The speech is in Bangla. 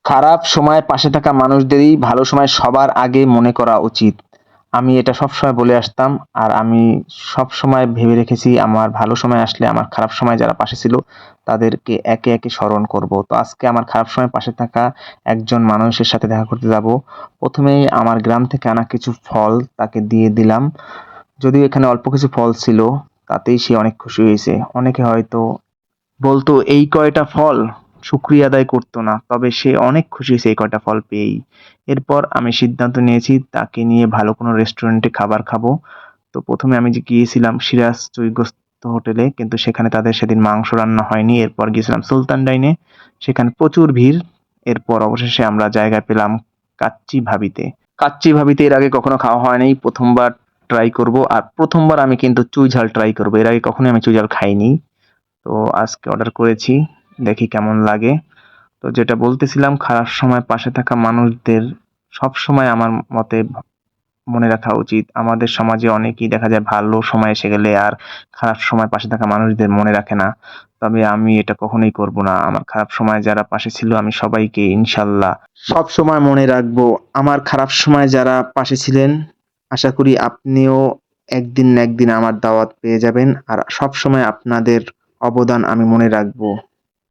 খারাপ সময়ে পাশে থাকা মানুষদেরই ভালো সময় সবার আগে মনে করা উচিত। আমি এটা সবসময় বলে আসতাম। আর আমি সবসময় ভেবে রেখেছি আমার ভালো সময় আসলে আমার খারাপ সময়ে যারা পাশে ছিল তাদেরকে একে, একে স্মরণ করব। তো আজকে আমার খারাপ সময়ে পাশে থাকা একজন মানুষের সাথে দেখা করতে যাব। ১ম এই আমার গ্রাম থেকে আনা কিছু ফল তাকে দিয়ে দিলাম। যদিও এখানে অল্প কিছু ফল ছিল, তাতেই সে অনেক খুশি হয়েছে। অনেকে হয়তো বলতো এই কয়টা ফল, শুকরিয়া আদায় করতো না। তবে সে অনেক খুশি হয়েছে এই কয়টা ফল পেয়েই। এরপর আমি সিদ্ধান্ত নিয়েছি তাকে নিয়ে ভালো কোনো রেস্টুরেন্টে খাবার খাবো। তো ১ম এ আমি যে গিয়েছিলাম সিরাজ চৈগস্ত হোটেলে, কিন্তু সেখানে তাদের সেদিন মাংস রান্না হয়নি। এরপর গিয়েছিলাম সুলতান ডাইনে, সেখানে প্রচুর ভিড়। এরপর অবশেষে আমরা জায়গা পেলাম কাচ্চি ভাবিতে। কাচ্চি ভাবিতে এর আগে কখনো খাওয়া হয় নাই, ১ম বার ট্রাই করব। আর ১ম বার আমি কিন্তু চুই ঝাল ট্রাই করব। এর আগে কখনোই আমি চুই ঝাল খাইনি। তো আজকে অর্ডার করেছি, দেখি কেমন লাগে। তো যেটা বলতেছিলাম, খারাপ সময় পাশে থাকা মানুষদের সবসময় আমার মতে মনে রাখা উচিত। আমাদের সমাজে অনেকেই দেখা যায় ভালো সময় এসে গেলে আর খারাপ সময় পাশে থাকা মানুষদের মনে রাখে না। তবে আমি এটা কখনোই করব না। আমার খারাপ সময়ে যারা পাশে ছিল আমি সবাইকে ইনশাল্লাহ সবসময় মনে রাখবো। আমার খারাপ সময়ে যারা পাশে ছিলেন, আশা করি আপনিও একদিন না একদিন আমার দাওয়াত পেয়ে যাবেন। আর সবসময় আপনাদের অবদান আমি মনে রাখবো।